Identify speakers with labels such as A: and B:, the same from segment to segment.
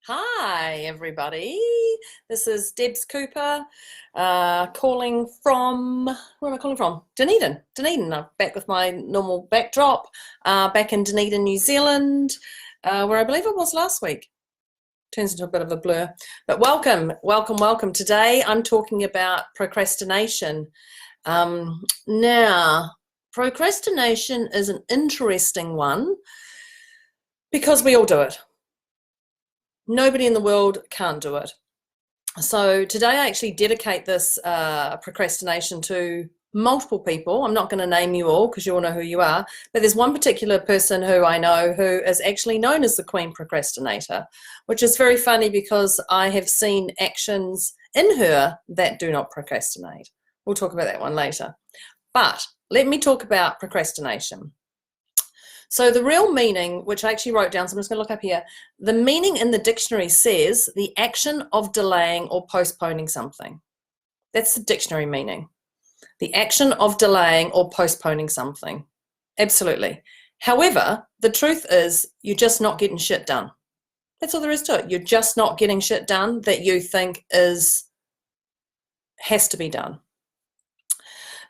A: Hi, everybody. This is Debz Cooper calling from, where am I calling from? Dunedin. I'm back with my normal backdrop, back in Dunedin, New Zealand, where I believe it was last week. Turns into a bit of a blur. But welcome. Today I'm talking about procrastination. Now, procrastination is an interesting one because we all do it. Nobody in the world can't do it. So today I actually dedicate this procrastination to multiple people. I'm not going to name you all because you all know who you are, but there's one particular person who I know who is actually known as the Queen Procrastinator, which is very funny because I have seen actions in her that do not procrastinate. We'll talk about that one later. But let me talk about procrastination. So the real meaning, which I actually wrote down, so I'm just going to look up here, the meaning in the dictionary says the action of delaying or postponing something. That's the dictionary meaning. The action of delaying or postponing something. Absolutely. However, the truth is you're just not getting shit done. That's all there is to it. You're just not getting shit done that you think has to be done.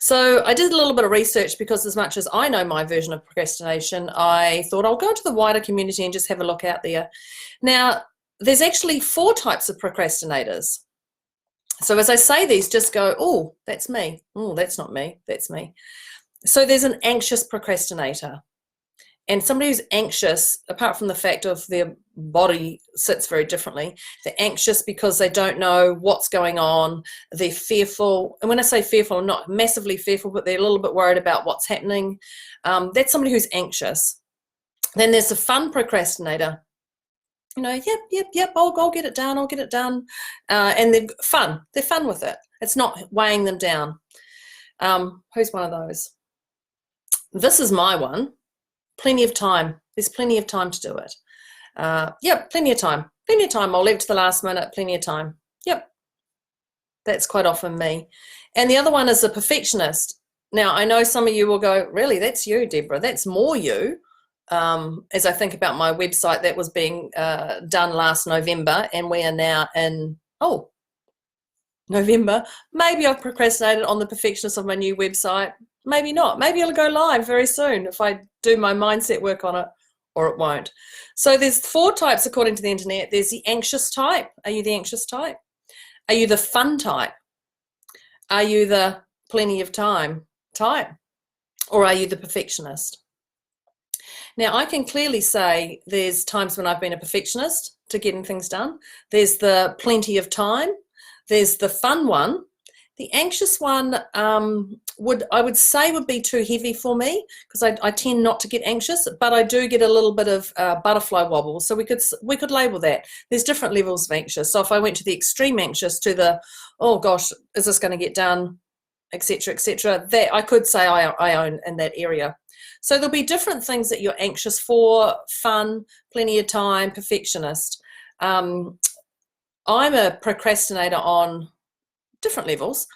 A: So I did a little bit of research because as much as I know my version of procrastination, I thought I'll go into the wider community and just have a look out there. Now, there's actually 4 types of procrastinators. So as I say these, just go, oh, that's me. Oh, that's not me. That's me. So there's an anxious procrastinator. And somebody who's anxious, apart from the fact of their body sits very differently, they're anxious because they don't know what's going on. They're fearful. And when I say fearful, I'm not massively fearful, but they're a little bit worried about what's happening. That's somebody who's anxious. Then there's a fun procrastinator. You know, yep, I'll get it done. And they're fun. They're fun with it. It's not weighing them down. Who's one of those? This is my one. Plenty of time. There's plenty of time to do it. Yep, plenty of time. I'll leave it to the last minute. Plenty of time. Yep. That's quite often me. And the other one is a perfectionist. Now, I know some of you will go, really, that's you, Deborah. That's more you. As I think about my website that was being done last November, and we are now in, November. Maybe I've procrastinated on the perfectionist of my new website. Maybe not. Maybe it'll go live very soon if I do my mindset work on it, or it won't. So there's 4 types according to the internet. There's the anxious type. Are you the anxious type? Are you the fun type? Are you the plenty of time type? Or are you the perfectionist? Now, I can clearly say there's times when I've been a perfectionist to getting things done. There's the plenty of time. There's the fun one. The anxious one I would say would be too heavy for me because I tend not to get anxious, but I do get a little bit of butterfly wobble. So we could label that. There's different levels of anxious. So if I went to the extreme anxious to the, oh gosh, is this going to get done, etc., that I could say I own in that area. So there'll be different things that you're anxious for: fun, plenty of time, perfectionist. I'm a procrastinator on different levels.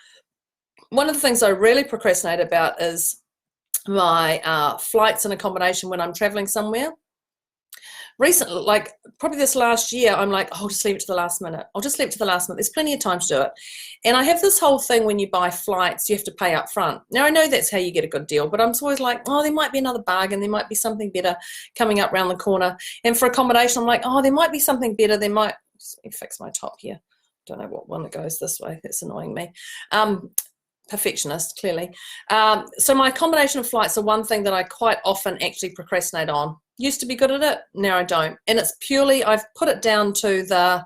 A: One of the things I really procrastinate about is my flights and accommodation when I'm traveling somewhere. Recently, like probably this last year, I'm like, I'll just leave it to the last minute. There's plenty of time to do it. And I have this whole thing when you buy flights, you have to pay up front. Now, I know that's how you get a good deal, but I'm always like, oh, there might be another bargain. There might be something better coming up around the corner. And for accommodation, I'm like, oh, there might be something better. Let me fix my top here. Don't know what one that goes this way. That's annoying me. Perfectionist, clearly. So my combination of flights are one thing that I quite often actually procrastinate on. Used to be good at it, now I don't. And it's purely, I've put it down to the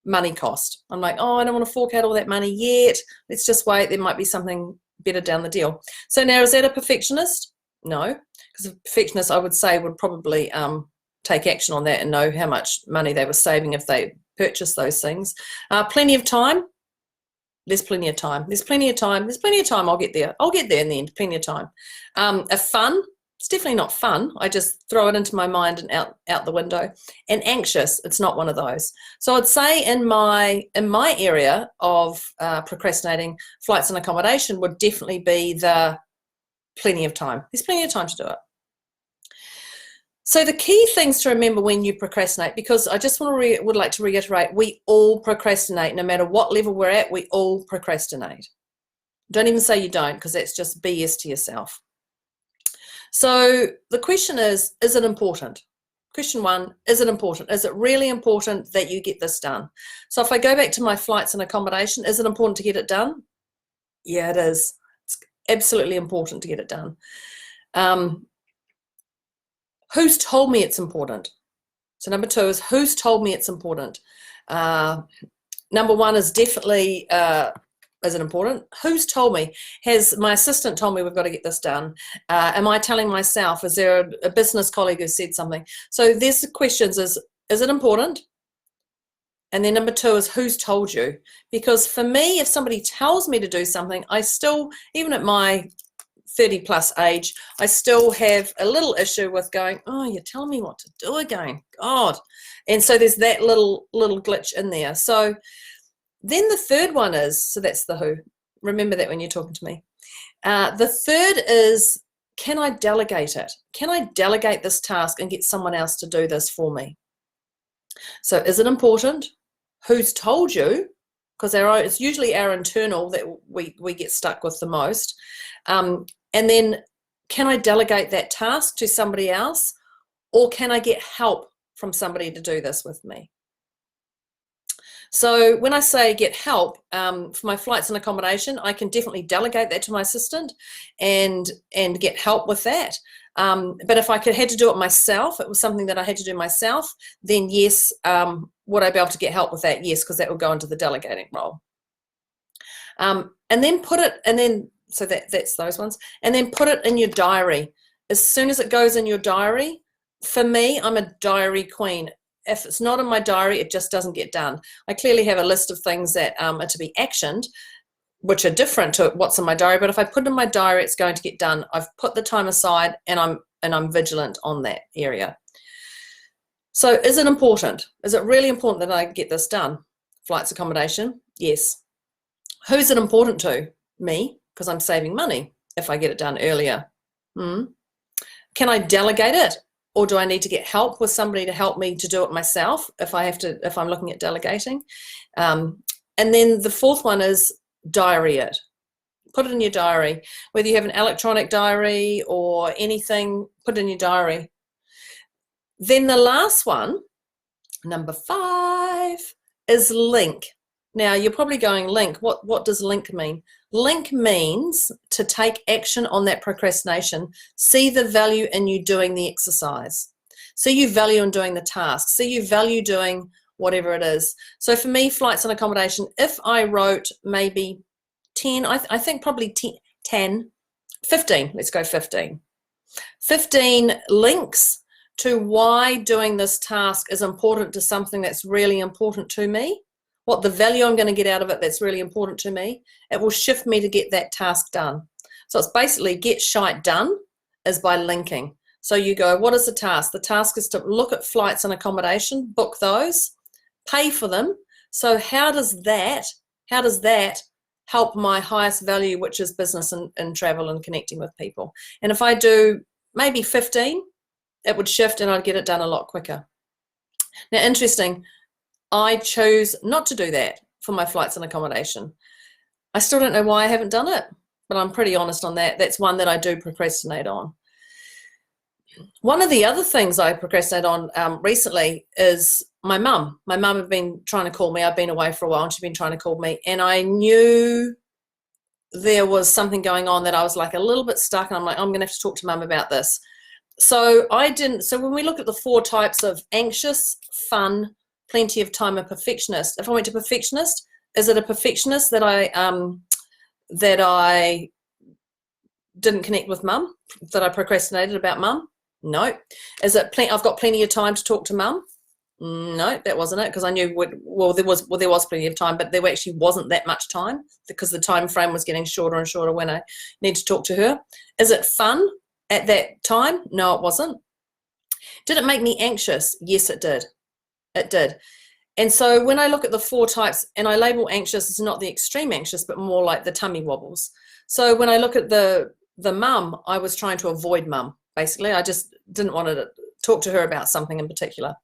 A: money cost. I'm like, oh, I don't want to fork out all that money yet. Let's just wait. There might be something better down the deal. So now, is that a perfectionist? No, because a perfectionist, I would say, would probably take action on that and know how much money they were saving if they purchase those things. Plenty of time. There's plenty of time. I'll get there in the end. Plenty of time. A fun. It's definitely not fun. I just throw it into my mind and out the window. And anxious. It's not one of those. So I'd say in my area of procrastinating, flights and accommodation would definitely be the plenty of time. There's plenty of time to do it. So the key things to remember when you procrastinate, because I just would like to reiterate, we all procrastinate. No matter what level we're at, we all procrastinate. Don't even say you don't, because that's just BS to yourself. So the question is it important? Question one, is it important? Is it really important that you get this done? So if I go back to my flights and accommodation, is it important to get it done? Yeah, it is. It's absolutely important to get it done. Who's told me it's important? So number two is, who's told me it's important? Number one is definitely, is it important? Who's told me? Has my assistant told me we've got to get this done? Am I telling myself? Is there a business colleague who said something? So there's the questions: is it important? And then number two is, who's told you? Because for me, if somebody tells me to do something, I still, even at my 30 plus age, I still have a little issue with going, oh, you're telling me what to do again, God. And so there's that little glitch in there. So then the third one is, so that's the who. Remember that when you're talking to me. The third is, can I delegate it? Can I delegate this task and get someone else to do this for me? So is it important? Who's told you? Because it's usually our internal that we get stuck with the most. And then, can I delegate that task to somebody else, or can I get help from somebody to do this with me? So when I say get help, for my flights and accommodation, I can definitely delegate that to my assistant and get help with that. But if I had to do it myself, it was something that I had to do myself, then yes, would I be able to get help with that? Yes, because that would go into the delegating role. And then so that's those ones. And then put it in your diary. As soon as it goes in your diary, for me, I'm a diary queen. If it's not in my diary, it just doesn't get done. I clearly have a list of things that are to be actioned, which are different to what's in my diary. But if I put it in my diary, it's going to get done. I've put the time aside, and I'm vigilant on that area. So is it important? Is it really important that I get this done? Flights, accommodation? Yes. Who's it important to? Me, because I'm saving money if I get it done earlier. Can I delegate it? Or do I need to get help with somebody to help me to do it myself if I'm looking at delegating? And then the fourth one is diary it. Put it in your diary. Whether you have an electronic diary or anything, put it in your diary. Then the last one, number 5, is link. Now you're probably going, link, what does link mean? Link means to take action on that procrastination. See the value in you doing the exercise. See you value in doing the task. See you value doing whatever it is. So for me, flights and accommodation, if I wrote maybe 10, I think probably 10, 15, let's go 15. 15 links to why doing this task is important to something that's really important to me. What the value I'm going to get out of it that's really important to me, it will shift me to get that task done. So it's basically get shite done is by linking. So you go, what is the task? The task is to look at flights and accommodation, book those, pay for them. So how does that help my highest value, which is business and travel and connecting with people? And if I do maybe 15, it would shift and I'd get it done a lot quicker. Now, interesting, I chose not to do that for my flights and accommodation. I still don't know why I haven't done it, but I'm pretty honest on that. That's one that I do procrastinate on. One of the other things I procrastinate on recently is my mum. My mum had been trying to call me. I've been away for a while and she'd been trying to call me, and I knew there was something going on that I was like a little bit stuck, and I'm like, I'm going to have to talk to mum about this. So I didn't. So when we look at the 4 types of anxious, fun, plenty of time, and perfectionist, if I went to perfectionist, is it a perfectionist that I didn't connect with mum, that I procrastinated about mum? No. Is it I've got plenty of time to talk to mum? No, that wasn't it, because I knew there was plenty of time, but there actually wasn't that much time because the time frame was getting shorter and shorter when I need to talk to her. Is it fun at that time? No, it wasn't. Did it make me anxious? Yes, it did. It did. And so when I look at the 4 types, and I label anxious as not the extreme anxious, but more like the tummy wobbles. So when I look at the mum, I was trying to avoid mum. Basically, I just didn't want talk to her about something in particular.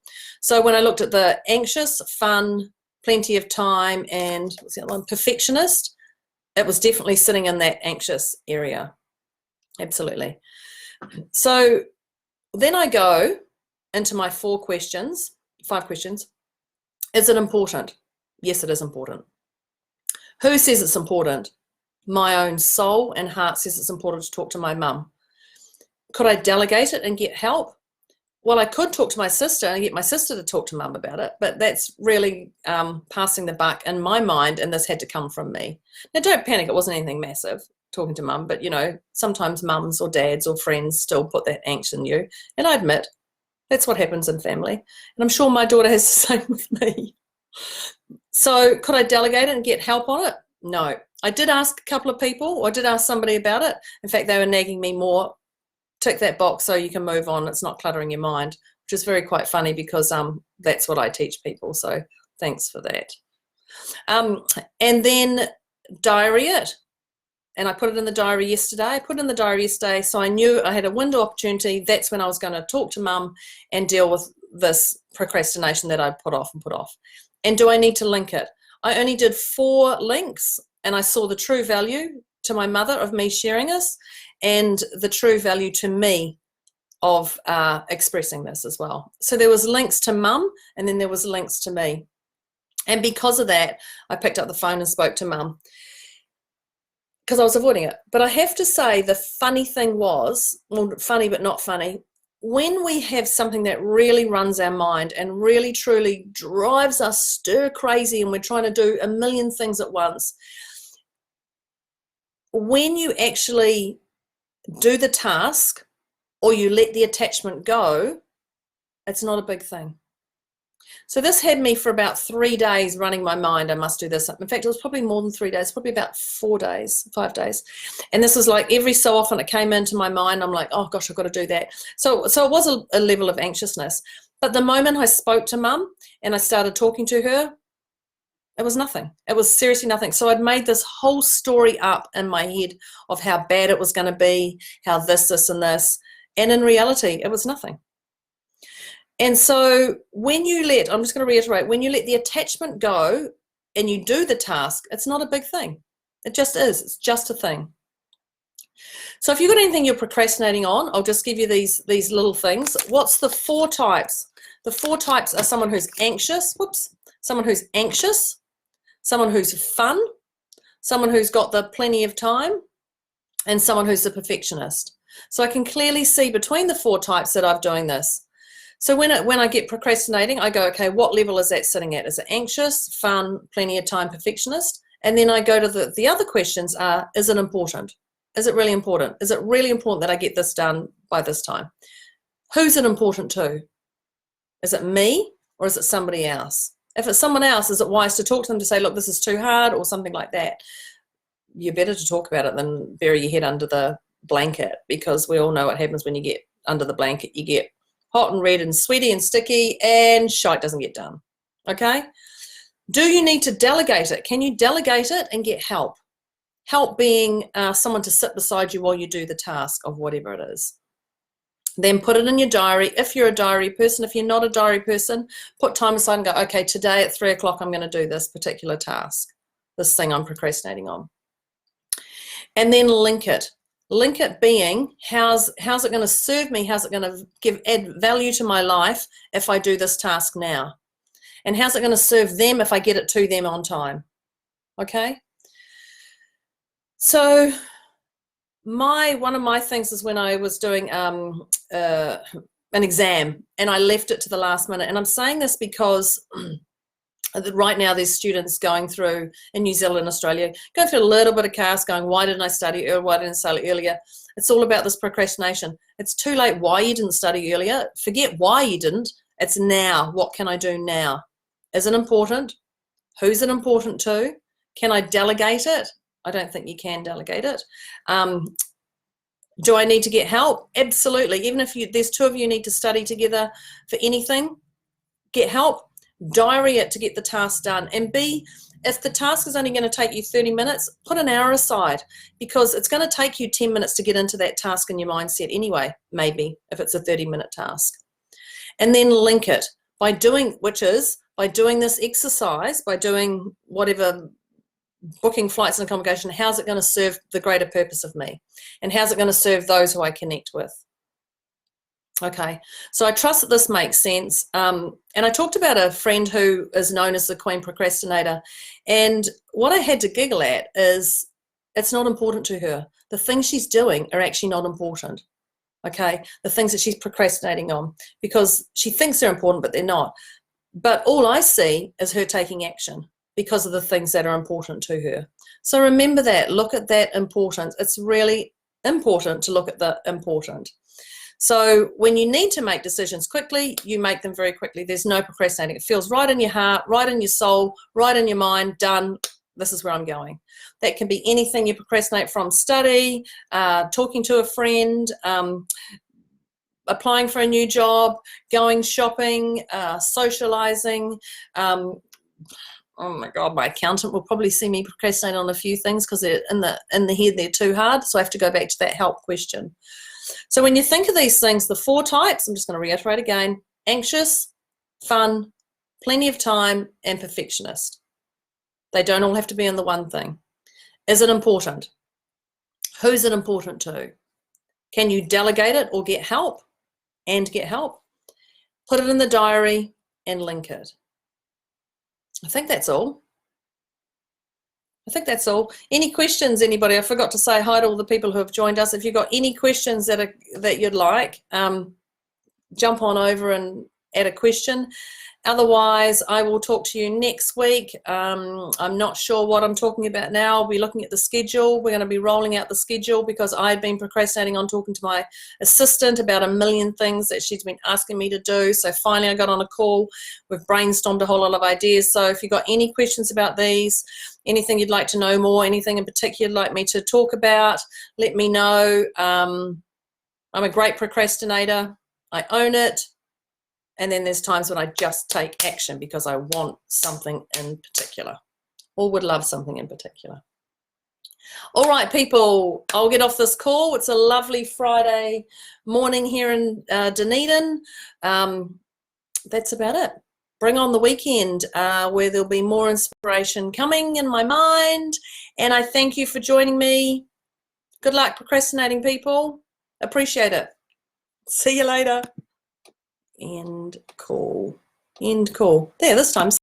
A: So when I looked at the anxious, fun, plenty of time, and what's the other one? Perfectionist, it was definitely sitting in that anxious area. Absolutely. So then I go into my 5 questions. Is it important? Yes, it is important. Who says it's important? My own soul and heart says it's important to talk to my mum. Could I delegate it and get help? Well, I could talk to my sister and get my sister to talk to mum about it, but that's really passing the buck in my mind, and this had to come from me. Now, don't panic. It wasn't anything massive, talking to mum, but, sometimes mums or dads or friends still put that angst in you, and I admit that's what happens in family, and I'm sure my daughter has the same with me. So could I delegate it and get help on it? No. I did ask a couple of people, or I did ask somebody about it. In fact, they were nagging me more. Tick that box so you can move on. It's not cluttering your mind, which is very quite funny because that's what I teach people. So thanks for that. And then diary it. And I put it in the diary yesterday. So I knew I had a window opportunity. That's when I was going to talk to mum and deal with this procrastination that I'd put off. And do I need to link it? I only did 4 links, and I saw the true value to my mother of me sharing this, and the true value to me of expressing this as well. So there was links to mum, and then there was links to me. And because of that, I picked up the phone and spoke to mum, because I was avoiding it. But I have to say, the funny thing was, well, funny but not funny, when we have something that really runs our mind and really truly drives us stir crazy, and we're trying to do a million things at once, when you actually do the task or you let the attachment go, it's not a big thing. So this had me for about 3 days running my mind. I must do this. In fact, it was probably more than 3 days, probably about 5 days. And this was like every so often it came into my mind. I'm like, oh gosh, I've got to do that. So it was a level of anxiousness. But the moment I spoke to mum and I started talking to her, it was nothing. It was seriously nothing. So I'd made this whole story up in my head of how bad it was going to be, how this, and this. And in reality, it was nothing. And so when you I'm just going to reiterate, when you let the attachment go and you do the task, it's not a big thing. It just is. It's just a thing. So if you've got anything you're procrastinating on, I'll just give you these little things. What's the 4 types? The 4 types are someone who's anxious, someone who's anxious, someone who's fun, someone who's got the plenty of time, and someone who's a perfectionist. So I can clearly see between the 4 types that I'm doing this. So when I get procrastinating, I go, okay, what level is that sitting at? Is it anxious, fun, plenty of time, perfectionist? And then I go to the other questions are, is it important? Is it really important? Is it really important that I get this done by this time? Who's it important to? Is it me or is it somebody else? If it's someone else, is it wise to talk to them to say, look, this is too hard or something like that? You're better to talk about it than bury your head under the blanket, because we all know what happens when you get under the blanket. You get hot and red and sweaty and sticky, and shite doesn't get done. Okay? Do you need to delegate it? Can you delegate it and get help? Help being someone to sit beside you while you do the task of whatever it is. Then put it in your diary. If you're a diary person, if you're not a diary person, put time aside and go, okay, today at 3 o'clock, I'm going to do this particular task, this thing I'm procrastinating on. And then link it. Link it being, how's it going to serve me? How's it going to add value to my life if I do this task now? And how's it going to serve them if I get it to them on time? Okay? So one of my things is when I was doing an exam and I left it to the last minute. And I'm saying this because right now there's students going through in New Zealand and Australia, going through a little bit of chaos, going, why didn't I study earlier? Why didn't I study earlier? It's all about this procrastination. It's too late why you didn't study earlier. Forget why you didn't. It's now. What can I do now? Is it important? Who's it important to? Can I delegate it? I don't think you can delegate it. Do I need to get help? Absolutely. Even if there's 2 of you need to study together for anything, get help. Diary it to get the task done. And if the task is only going to take you 30 minutes, put an hour aside, because it's going to take you 10 minutes to get into that task in your mindset anyway, maybe, if it's a 30-minute task. and then link it by doing this exercise, by doing whatever, booking flights and accommodation. How's it going to serve the greater purpose of me, and how's it going to serve those who I connect with? Okay, so I trust that this makes sense. And I talked about a friend who is known as the Queen Procrastinator, and what I had to giggle at is it's not important to her. The things she's doing are actually not important. Okay, the things that she's procrastinating on, because she thinks they're important, but they're not. But all I see is her taking action because of the things that are important to her. So remember that, look at that importance. It's really important to look at the important. So when you need to make decisions quickly, you make them very quickly. There's no procrastinating. It feels right in your heart, right in your soul, right in your mind, done. This is where I'm going. That can be anything you procrastinate from: study, talking to a friend, applying for a new job, going shopping, socializing. Oh my God, my accountant will probably see me procrastinate on a few things because they're in the head, they're too hard. So I have to go back to that help question. So when you think of these things, the 4 types, I'm just going to reiterate again: anxious, fun, plenty of time, and perfectionist. They don't all have to be in the one thing. Is it important? Who's it important to? Can you delegate it or get help? And get help. Put it in the diary and link it. I think that's all. Any questions, anybody? I forgot to say hi to all the people who have joined us. If you've got any questions that you'd like, jump on over and add a question. Otherwise, I will talk to you next week. I'm not sure what I'm talking about now. I'll be looking at the schedule. We're going to be rolling out the schedule because I've been procrastinating on talking to my assistant about a million things that she's been asking me to do. So finally I got on a call. We've brainstormed a whole lot of ideas. So if you've got any questions about these, anything you'd like to know more, anything in particular you'd like me to talk about, let me know. I'm a great procrastinator. I own it. And then there's times when I just take action because I want something in particular, or would love something in particular. All right, people, I'll get off this call. It's a lovely Friday morning here in Dunedin. That's about it. Bring on the weekend where there'll be more inspiration coming in my mind. And I thank you for joining me. Good luck procrastinating, people. Appreciate it. See you later. End call. There, this time.